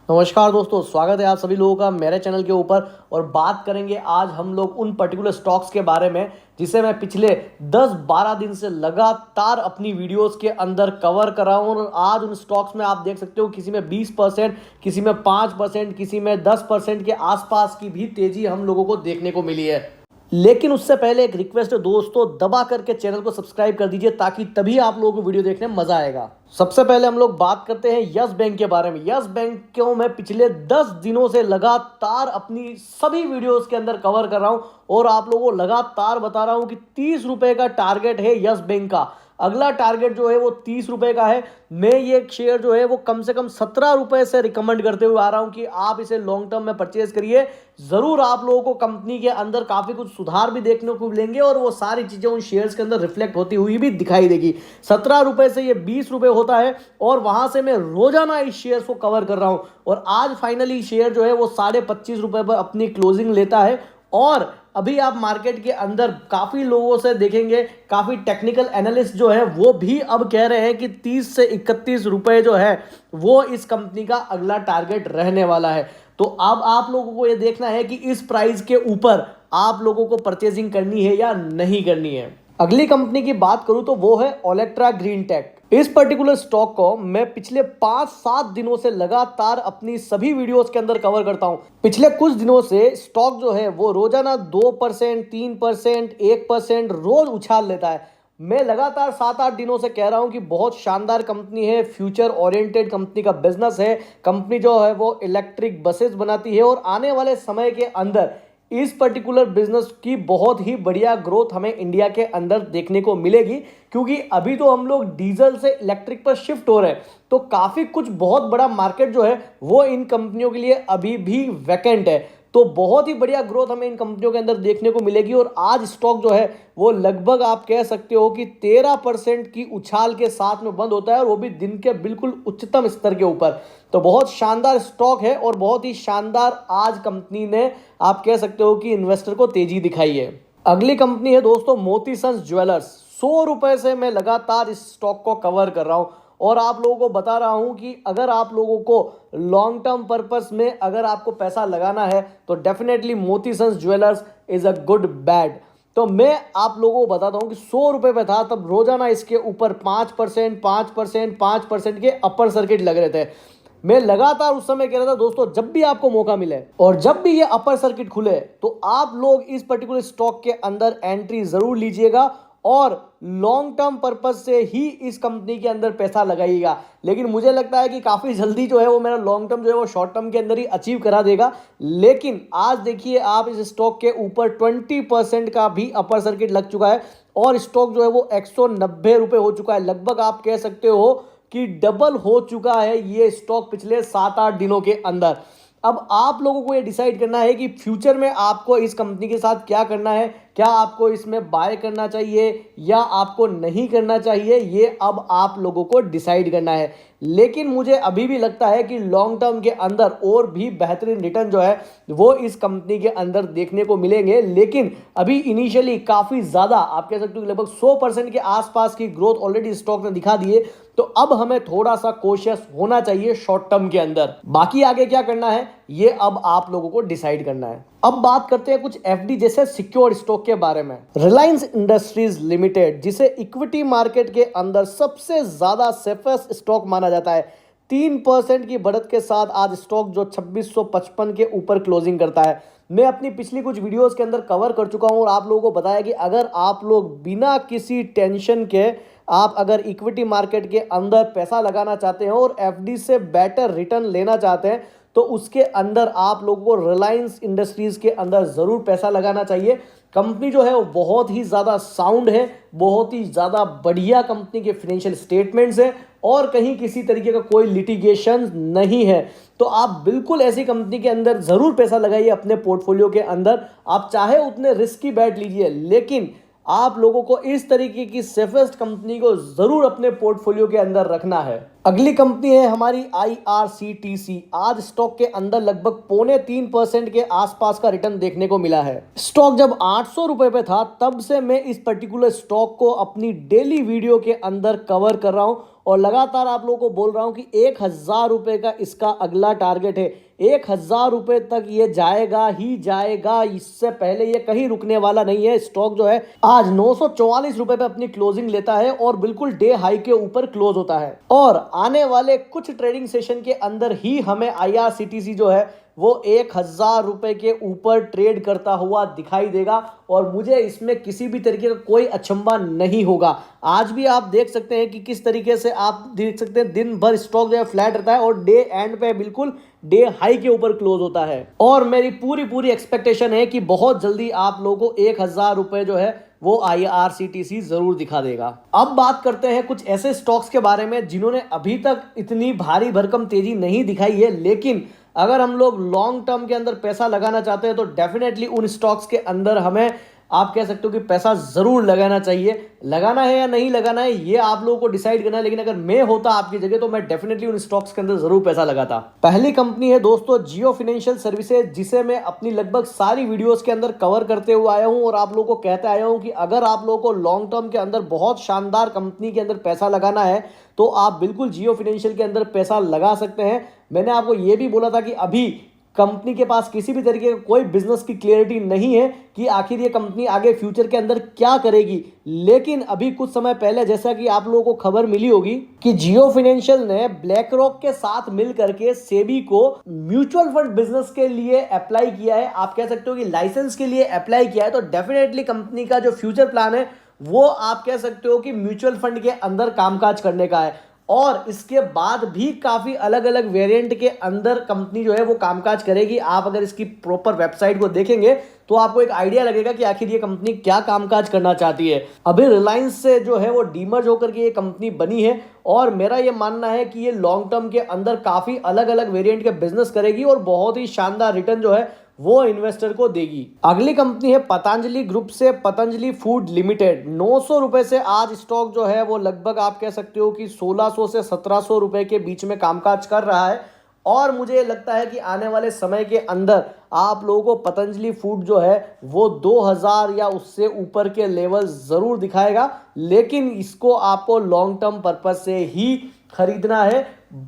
नमस्कार दोस्तों, स्वागत है आप सभी लोगों का मेरे चैनल के ऊपर। और बात करेंगे आज हम लोग उन पर्टिकुलर स्टॉक्स के बारे में जिसे मैं पिछले 10-12 दिन से लगातार अपनी वीडियोस के अंदर कवर कर रहा हूं। और आज उन स्टॉक्स में आप देख सकते हो किसी में 20%, किसी में 5%, किसी में 10% के आसपास की भी तेजी हम लोगों को देखने को मिली है। लेकिन उससे पहले एक रिक्वेस्ट है दोस्तों, दबा करके चैनल को सब्सक्राइब कर दीजिए ताकि तभी आप लोगों को वीडियो देखने में मजा आएगा। सबसे पहले हम लोग बात करते हैं यस बैंक के बारे में। यस बैंक को मैं पिछले 10 दिनों से लगातार अपनी सभी वीडियोस के अंदर कवर कर रहा हूं और आप लोगों को लगातार बता रहा हूं कि 30 रुपए का टारगेट है यस बैंक का। अगला टारगेट जो है वो 30 रुपए का है। मैं ये शेयर जो है वो कम से कम 17 रुपए से रिकमेंड करते हुए आ रहा हूं कि आप इसे लॉन्ग टर्म में परचेज करिए। जरूर आप लोगों को कंपनी के अंदर काफी कुछ सुधार भी देखने को मिलेंगे और वो सारी चीजें उन शेयर्स के अंदर रिफ्लेक्ट होती हुई भी दिखाई देगी। 17 रुपए से ये 20 रुपए होता है और वहां से मैं रोजाना इस शेयर को कवर कर रहा हूं। और आज फाइनली शेयर जो है वो 25.5 रुपए पर अपनी क्लोजिंग लेता है। और अभी आप मार्केट के अंदर काफी लोगों से देखेंगे, काफी टेक्निकल एनालिस्ट जो है वो भी अब कह रहे हैं कि 30 से 31 रुपए जो है वो इस कंपनी का अगला टारगेट रहने वाला है। तो अब आप लोगों को ये देखना है कि इस प्राइस के ऊपर आप लोगों को परचेजिंग करनी है या नहीं करनी है। अगली कंपनी की बात करूं तो वो है ओलेक्ट्रा ग्रीन टेक। इस पर्टिकुलर स्टॉक को मैं पिछले 5-7 दिनों से लगातार अपनी सभी वीडियोस के अंदर कवर करता हूं। पिछले कुछ दिनों से स्टॉक जो है वो रोजाना 2%, 3%, 1% रोज उछाल लेता है। मैं लगातार 7-8 दिनों से कह रहा हूं कि बहुत शानदार कंपनी है, फ्यूचर ओरिएंटेड कंपनी का बिजनेस है। कंपनी जो है वो इलेक्ट्रिक बसेस बनाती है और आने वाले समय के अंदर इस पर्टिकुलर बिजनेस की बहुत ही बढ़िया ग्रोथ हमें इंडिया के अंदर देखने को मिलेगी। क्योंकि अभी तो हम लोग डीजल से इलेक्ट्रिक पर शिफ्ट हो रहे हैं, तो काफी कुछ बहुत बड़ा मार्केट जो है वो इन कंपनियों के लिए अभी भी वैकेंट है। तो बहुत ही बढ़िया ग्रोथ हमें इन कंपनियों के अंदर देखने को मिलेगी। और आज स्टॉक जो है वो लगभग आप कह सकते हो कि 13% की उछाल के साथ में बंद होता है और वो भी दिन के बिल्कुल उच्चतम स्तर के ऊपर। तो बहुत शानदार स्टॉक है और बहुत ही शानदार आज कंपनी ने आप कह सकते हो कि इन्वेस्टर को तेजी दिखाई है। अगली कंपनी है दोस्तों मोती सन्स ज्वेलर्स। 100 रुपए से मैं लगातार इस स्टॉक को कवर कर रहा हूं और आप लोगों को बता रहा हूं कि अगर आप लोगों को लॉन्ग टर्म पर्पस में अगर आपको पैसा लगाना है तो definitely Moti Sons Jewellers is a good bad. तो मैं आप लोगों को बताता हूं कि 100 रुपए पे था तब रोजाना इसके ऊपर 5%, 5%, 5% के अपर सर्किट लग रहे थे। मैं लगातार उस समय कह रहा था दोस्तों, जब भी आपको मौका मिले और जब भी ये अपर सर्किट खुले तो आप लोग इस पर्टिकुलर स्टॉक के अंदर एंट्री जरूर लीजिएगा और लॉन्ग टर्म पर्पस से ही इस कंपनी के अंदर पैसा लगाइएगा। लेकिन मुझे लगता है कि काफी जल्दी जो है वो मेरा लॉन्ग टर्म जो है वो शॉर्ट टर्म के अंदर ही अचीव करा देगा। लेकिन आज देखिए आप इस स्टॉक के ऊपर 20% का भी अपर सर्किट लग चुका है और स्टॉक जो है वो 190 रुपए हो चुका है। लगभग आप कह सकते हो कि डबल हो चुका है ये स्टॉक पिछले 7-8 दिनों के अंदर। अब आप लोगों को ये डिसाइड करना है कि फ्यूचर में आपको इस कंपनी के साथ क्या करना है। क्या आपको इसमें बाय करना चाहिए या आपको नहीं करना चाहिए, ये अब आप लोगों को डिसाइड करना है। लेकिन मुझे अभी भी लगता है कि लॉन्ग टर्म के अंदर और भी बेहतरीन रिटर्न जो है वो इस कंपनी के अंदर देखने को मिलेंगे। लेकिन अभी इनिशियली काफी ज्यादा आप कह सकते हो लगभग 100% के आसपास की ग्रोथ ऑलरेडी स्टॉक ने दिखा दी है। तो अब हमें थोड़ा सा कॉशियस होना चाहिए शॉर्ट टर्म के अंदर। बाकी आगे क्या करना है ये अब आप लोगों को डिसाइड करना है। अब बात करते हैं कुछ एफडी जैसे सिक्योर स्टॉक के बारे में। रिलायंस इंडस्ट्रीज लिमिटेड, जिसे इक्विटी मार्केट के अंदर सबसे ज्यादा सेफेस्ट स्टॉक माना जाता है, 3% की बढ़त के साथ आज स्टॉक जो 2655 के ऊपर क्लोजिंग करता है। मैं अपनी पिछली कुछ वीडियोस के अंदर कवर कर चुका हूं और आप लोगों को बताया कि अगर आप लोग बिना किसी टेंशन के आप अगर इक्विटी मार्केट के अंदर पैसा लगाना चाहते हैं और एफडी से बेटर रिटर्न लेना चाहते हैं तो उसके अंदर आप लोगों को रिलायंस इंडस्ट्रीज के अंदर जरूर पैसा लगाना चाहिए। कंपनी जो है वो बहुत ही ज्यादा साउंड है, बहुत ही ज्यादा बढ़िया कंपनी के फाइनेंशियल स्टेटमेंट्स है और कहीं किसी तरीके का कोई लिटिगेशन नहीं है। तो आप बिल्कुल ऐसी कंपनी के अंदर जरूर पैसा लगाइए अपने पोर्टफोलियो के अंदर। आप चाहे उतने रिस्की बैट लीजिए, लेकिन आप लोगों को इस तरीके की सेफेस्ट कंपनी को जरूर अपने पोर्टफोलियो के अंदर रखना है। अगली कंपनी है हमारी IRCTC। आज स्टॉक के अंदर लगभग 2.25% के आसपास का रिटर्न देखने को मिला है। स्टॉक जब 800 रुपए पे था तब से मैं इस पर्टिकुलर स्टॉक को अपनी डेली वीडियो के अंदर कवर कर रहा हूं और लगातार आप लोगों को बोल रहा हूं कि 1,000 रुपए का इसका अगला टारगेट है। 1,000 रुपए तक ये जाएगा ही जाएगा, इससे पहले ये कहीं रुकने वाला नहीं है। स्टॉक जो है आज 944 रुपए पे अपनी क्लोजिंग लेता है और बिल्कुल डे हाई के ऊपर क्लोज होता है। और आने वाले कुछ ट्रेडिंग सेशन के अंदर ही हमें IRCTC जो है वो 1,000 रुपए के ऊपर ट्रेड करता हुआ दिखाई देगा और मुझे इसमें किसी भी तरीके का कोई अचंभा नहीं होगा। आज भी आप देख सकते हैं कि किस तरीके से आप देख सकते हैं दिन भर स्टॉक जो है फ्लैट रहता है और डे एंड पे बिल्कुल डे हाई के ऊपर क्लोज होता है। और मेरी पूरी एक्सपेक्टेशन है कि बहुत जल्दी आप लोगों को 1,000 रुपए जो है वो IRCTC जरूर दिखा देगा। अब बात करते हैं कुछ ऐसे स्टॉक्स के बारे में जिन्होंने अभी तक इतनी भारी भरकम तेजी नहीं दिखाई है, लेकिन अगर हम लोग लॉन्ग टर्म के अंदर पैसा लगाना चाहते हैं तो डेफिनेटली उन स्टॉक्स के अंदर हमें आप कह सकते हो कि पैसा जरूर लगाना चाहिए। लगाना है या नहीं लगाना है ये आप लोगों को डिसाइड करना है, लेकिन अगर मैं होता आपकी जगह तो मैं डेफिनेटली उन स्टॉक्स के अंदर जरूर पैसा लगाता। पहली कंपनी है दोस्तों जियो फाइनेंशियल सर्विसेज, जिसे मैं अपनी लगभग सारी वीडियोस के अंदर कवर करते हुए आया हूं और आप लोगों को कहते आया हूं कि अगर आप लोगों को लॉन्ग टर्म के अंदर बहुत शानदार कंपनी के अंदर पैसा लगाना है तो आप बिल्कुल जियो फाइनेंशियल के अंदर पैसा लगा सकते हैं। मैंने आपको यह भी बोला था कि अभी कंपनी के पास किसी भी तरीके का कोई बिजनेस की क्लियरिटी नहीं है कि आखिर ये कंपनी आगे फ्यूचर के अंदर क्या करेगी, लेकिन अभी कुछ समय पहले जैसा कि आप लोगों को खबर मिली होगी कि जियो फाइनेंशियल ने ब्लैक रॉक के साथ मिलकर के सेबी को म्यूचुअल फंड बिजनेस के लिए अप्लाई किया है। आप कह सकते हो कि लाइसेंस के लिए अप्लाई किया है। तो डेफिनेटली कंपनी का जो फ्यूचर प्लान है वो आप कह सकते हो कि म्यूचुअल फंड के अंदर कामकाज करने का है। और इसके बाद भी काफी अलग अलग वेरिएंट के अंदर कंपनी जो है वो कामकाज करेगी। आप अगर इसकी प्रॉपर वेबसाइट को देखेंगे तो आपको एक आइडिया लगेगा कि आखिर ये कंपनी क्या कामकाज करना चाहती है। अभी रिलायंस से जो है वो डीमर्ज होकर के ये कंपनी बनी है और मेरा ये मानना है कि ये लॉन्ग टर्म के अंदर काफी अलग अलग वेरिएंट के बिजनेस करेगी और बहुत ही शानदार रिटर्न जो है वो इन्वेस्टर को देगी। अगली कंपनी है पतंजलि ग्रुप से पतंजलि फूड लिमिटेड। 900 रुपए से आज स्टॉक जो है वो लगभग आप कह सकते हो कि 1600 से 1700 रुपए के बीच में कामकाज कर रहा है और मुझे लगता है कि आने वाले समय के अंदर आप लोगों को पतंजलि फूड जो है वो 2000 या उससे ऊपर के लेवल जरूर दिखाएगा, लेकिन इसको आपको लॉन्ग टर्म पर्पज से ही खरीदना है।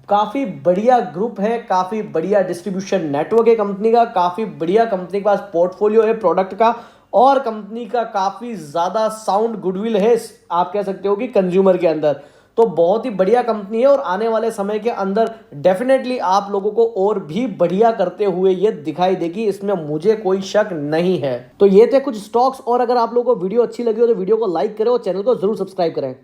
काफी बढ़िया ग्रुप है, काफी बढ़िया डिस्ट्रीब्यूशन नेटवर्क है कंपनी का, काफी बढ़िया कंपनी के पास पोर्टफोलियो है प्रोडक्ट का और कंपनी का काफी ज्यादा साउंड गुडविल है आप कह सकते हो कि कंज्यूमर के अंदर। तो बहुत ही बढ़िया कंपनी है और आने वाले समय के अंदर डेफिनेटली आप लोगों को और भी बढ़िया करते हुए ये दिखाई देगी, इसमें मुझे कोई शक नहीं है। तो ये थे कुछ स्टॉक्स और अगर आप लोगों को वीडियो अच्छी लगी हो तो वीडियो को लाइक करें और चैनल को जरूर सब्सक्राइब करें।